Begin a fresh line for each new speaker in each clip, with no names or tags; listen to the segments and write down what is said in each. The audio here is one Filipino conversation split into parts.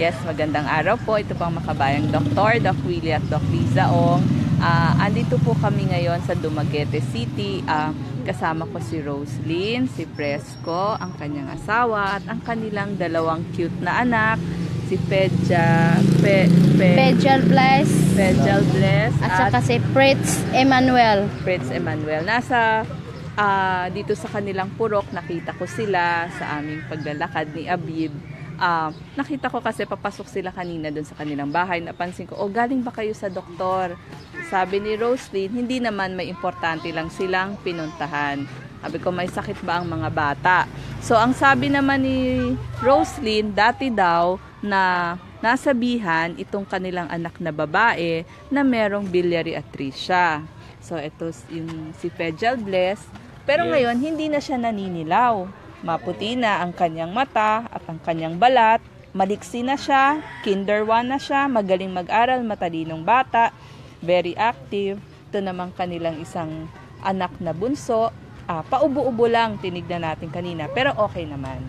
Yes, magandang araw po. Ito po ang makabayang Doktor, Doc Willie at Doc Liza Ong. Andito po kami ngayon sa Dumaguete City. Kasama ko si Roslyn, si Fresco, ang kanyang asawa at ang kanilang dalawang cute na anak, si Pejal Bless
at saka si Fritz Emmanuel.
Nasa dito sa kanilang purok, nakita ko sila sa aming paglalakad ni Abib. Nakita ko kasi papasok sila kanina doon sa kanilang bahay. Napansin ko, galing ba kayo sa doktor? Sabi ni Roslyn, hindi naman, may importante lang silang pinuntahan. Sabi ko, may sakit ba ang mga bata? So, ang sabi naman ni Roslyn, dati daw na nasabihan itong kanilang anak na babae na merong biliary atresia. So, ito yung si Pejal Bless. Pero ngayon, hindi na siya naninilaw. Maputi na ang kanyang mata at ang kanyang balat. Maliksi na siya, kinder 1 na siya, magaling mag-aral, matalinong bata, very active. Ito naman kanilang isang anak na bunso. Paubo-ubo lang, tinignan natin kanina, pero okay naman.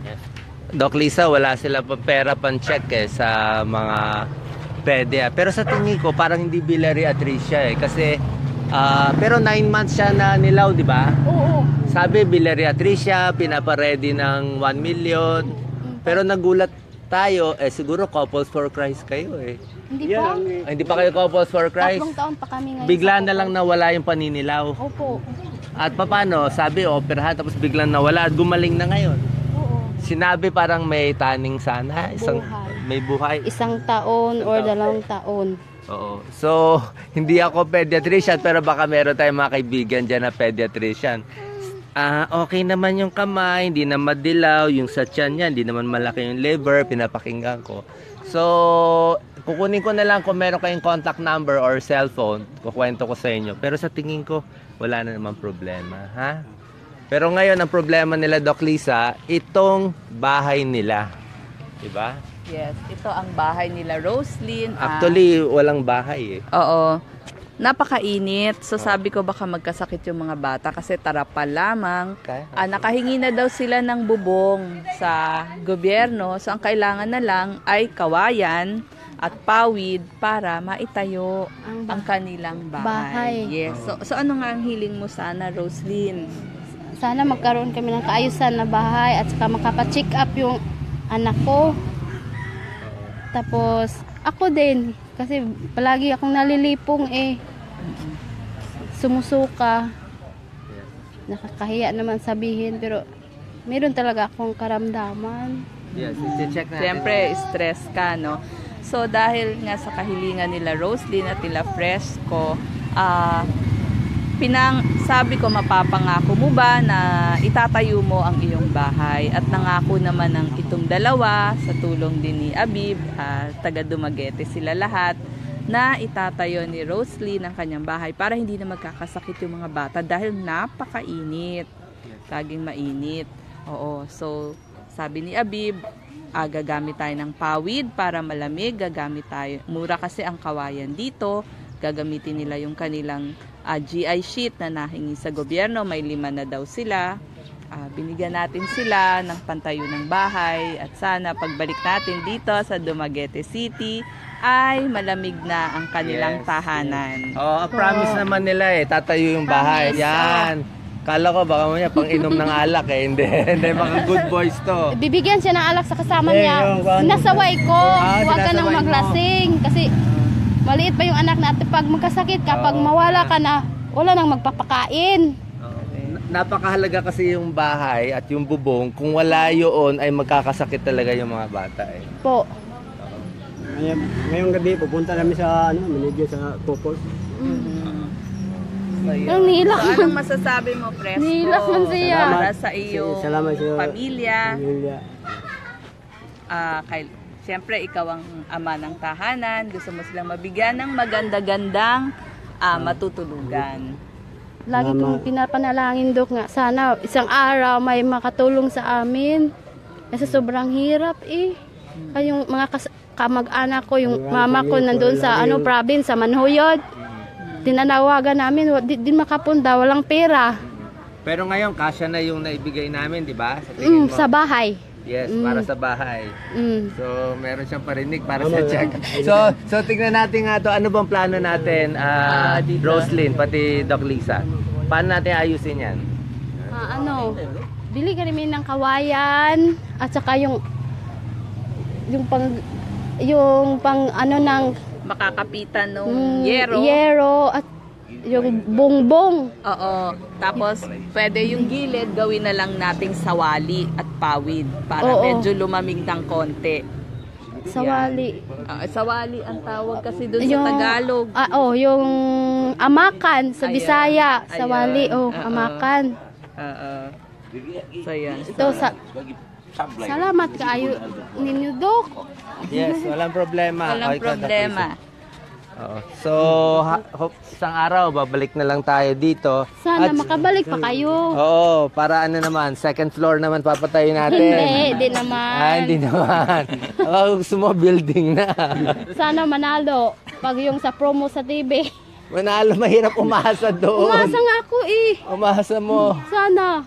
Doc Liza, wala sila pera pan-check sa mga pede. Pero sa tingin ko, parang hindi biliary atresia kasi pero 9 months siya na nilaw, di ba?
Oo.
Sabi, biliary atresia, pinaparedy ng 1 million. Pero nagulat tayo, siguro couples for Christ kayo
Hindi pa.
Hindi pa kayo couples for Christ?
3 taon pa kami ngayon.
Bigla na lang nawala yung paninilaw.
Opo.
At paano? Sabi, operahan, tapos biglang nawala at gumaling na ngayon.
Oo.
Sinabi parang may taning sana, may buhay.
1 taon or 2 taon.
Oo. So, hindi ako pediatrician, pero baka meron tayong mga kaibigan dyan na pediatrician. Okay naman yung kamay, hindi na madilaw, yung sa tiyan niya, hindi naman malaki yung liver, pinapakinggan ko. So, kukunin ko na lang kung meron kayong contact number or cellphone, kukwento ko sa inyo. Pero sa tingin ko, wala na naman problema, ha? Pero ngayon, ang problema nila, Doc Liza, itong bahay nila. Diba?
Yes, ito ang bahay nila, Roslyn.
Actually, walang bahay
Oo. Napakainit. So sabi ko baka magkasakit yung mga bata kasi tarapal lamang. Nakahingi na daw sila ng bubong sa gobyerno. So ang kailangan na lang ay kawayan at pawid para maitayo ang kanilang bahay. Yes. So ano nga ang hiling mo sana, Roslyn?
Sana magkaroon kami ng kaayusan na bahay at saka makapacheck up yung anak ko. Tapos ako din kasi palagi akong nalilipong sumusuka. Nakakahiya naman sabihin pero meron talaga akong karamdaman.
Yes, i-check natin.
Siyempre, stress ka, no? So, dahil nga sa kahilingan nila Roslyn at nila Fresco, sabi ko, mapapangako mo ba na itatayo mo ang iyong bahay? At nangako naman ng itong dalawa sa tulong din ni Abib, taga Dumaguete sila lahat, na itatayo ni Roslyn ang kanyang bahay para hindi na magkakasakit yung mga bata dahil napakainit. Laging mainit. Oo. So, sabi ni Abib, gagamit tayo ng pawid para malamig. Gagamit tayo. Mura kasi ang kawayan dito. Gagamitin nila yung kanilang GI sheet na nahingi sa gobyerno. May 5 na daw sila. Binigyan natin sila ng pantayo ng bahay. At sana pagbalik natin dito sa Dumaguete City ay malamig na ang kanilang tahanan.
Promise naman nila tatayo yung bahay. Yan. Kala ko baka mo pang inom ng alak Hindi, mga good boys to.
Bibigyan siya ng alak sa kasama niya. Sinasaway ko, huwag ka nang maglasing. Kasi maliit pa yung anak natin. Pag magkasakit, kapag mawala ka na, wala nang magpapakain.
Napakahalaga kasi yung bahay at yung bubong. Kung wala yun, ay magkakasakit talaga yung mga bata
Po.
Ngayong gabi, pupunta namin sa manager sa Popos.
Ang nilak.
So, anong masasabi mo, Fresco?
Nilak man siya.
Para sa iyong
Salamat sa
pamilya. Siyempre, ikaw ang ama ng tahanan. Gusto mo silang mabigyan ng maganda-gandang matutulugan.
Lagi kong pinapanalangin, Dok, nga sana isang araw may makatulong sa amin. Kasi sobrang hirap Yung mga kamag-anak ko, yung mama ko nandoon sa province, sa Manhuyod. Tinanawagan namin, di makapunda, walang pera.
Pero ngayon, kasya na yung naibigay namin, di ba?
Sa bahay.
Yes, para sa bahay.
Mm.
So, meron siyang parinig para
Tama
sa
yan.
check. So tingnan natin nga to. Ano bang plano natin,
Dito.
Roslyn, pati Doc Lisa? Paano natin ayusin yan?
Bili kami ng kawayan at saka yung pang ano ng
Makakapitan nung yero.
yero at yung bongbong.
Oo. Tapos, pwede yung gilid, gawin na lang nating sawali at pawid para
Oo.
medyo lumamig ng konti.
Sawali.
Sawali ang tawag kasi doon sa Tagalog.
Yung amakan sa
Ayan.
Bisaya.
Ayan.
Sawali, amakan.
Oo. So, yan.
Ito salamat kaayo ninyo, Dok.
Yes, walang problema.
Walang
Okay ka, Doc
problema.
Lisa. Oo. So, isang araw, babalik na lang tayo dito.
Sana
At-
makabalik pa kayo.
Oo, para ano naman, second floor naman papatayin natin.
Hindi naman.
Hindi naman. Gusto mo building na.
Sana manalo pag yung sa promo sa TV.
Manalo, mahirap umasa doon.
Umasa nga ako
Umasa mo.
Sana.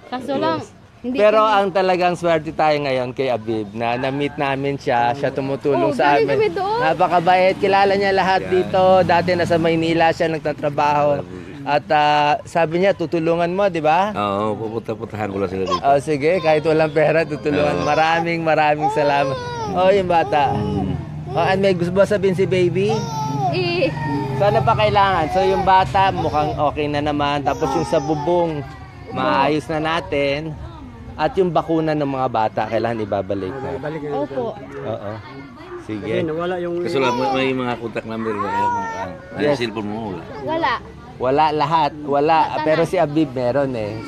Kaso lang, hindi
Pero
kami-
ang talagang swerte tayo ngayon kay Abib na na-meet namin siya tumutulong sa
galing
amin.
kami doon.
Napakabait, kilala niya lahat dito. Dati nasa Maynila siya nagtatrabaho. At sabi niya, tutulungan mo, di ba?
Oo, pupunta-puntahan ko lang sila dito.
Oh, sige, kahit walang pera, tutulungan. Maraming salamat. Oh, yung bata. Oh, and may gusto ba sabihin si baby? So, ano pa kailangan? So, yung bata, mukhang okay na naman. Tapos yung sa bubong, maayos na natin. At yung bakuna ng mga bata, kailangan ibabalik na.
Balik na
Opo.
Oo.
Kasi
Sige.
nawala yung...
Kasi lang, may mga contact number ba kayo? May cellphone mo wala.
Wala.
Wala lahat. Wala. Pero si Abib meron eh.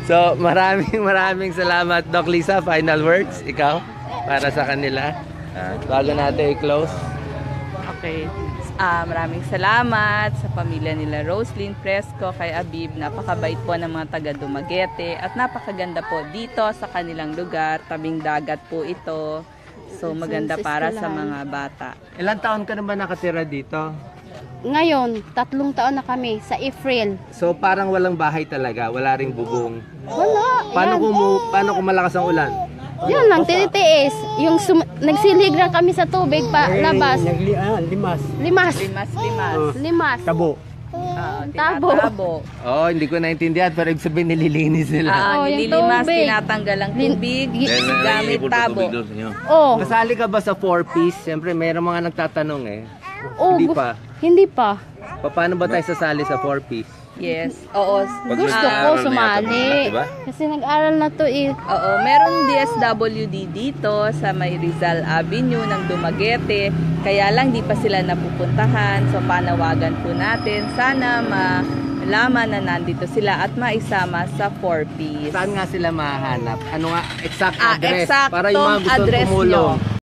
So maraming salamat. Doc Lisa, final words. Ikaw? Para sa kanila. Bago natin i-close.
Okay. Maraming salamat sa pamilya nila Roslyn Fresco, kay Abib. Napakabait po ng mga taga Dumaguete at napakaganda po dito sa kanilang lugar. Tabing dagat po ito. So maganda
Sa
para sa
eskwelahan.
mga bata.
Ilang taon ka naman nakatira dito?
Ngayon, 3 taon na kami sa April.
So parang walang bahay talaga. Wala ring bubong.
Wala.
Paano kung malakas ang ulan?
Yan lang, tinitiis. Yung nagsilig lang kami sa tubig pa labas.
Limas.
Limas. Limas.
Tabo.
Tabo.
Tabo.
Oh, hindi ko naintindihan. Pero ibig sabihin nililinis nila.
yung
Nililimas,
tubig.
tinatanggal ang tubig, gamit tabo.
Doon sa inyo.
Oh.
Kasali ka ba sa 4-piece? Siyempre, mayroong mga nagtatanong eh.
Oh,
Hindi pa.
Hindi pa.
Paano ba tayo sasali sa 4-piece?
Yes. Oo.
Gusto ko
nag-aaral na
sumali.
yata, diba?
Kasi nag-aral na to eh.
Oo, meron DSWD dito sa may Rizal Avenue ng Dumaguete. Kaya lang di pa sila napupuntahan. So panawagan po natin. Sana malaman na nandito sila at maisama sa 4-piece.
Saan nga sila mahanap? Ano nga exact address?
Eksaktong
para yung mga gusto
address
tumulong.
nyo.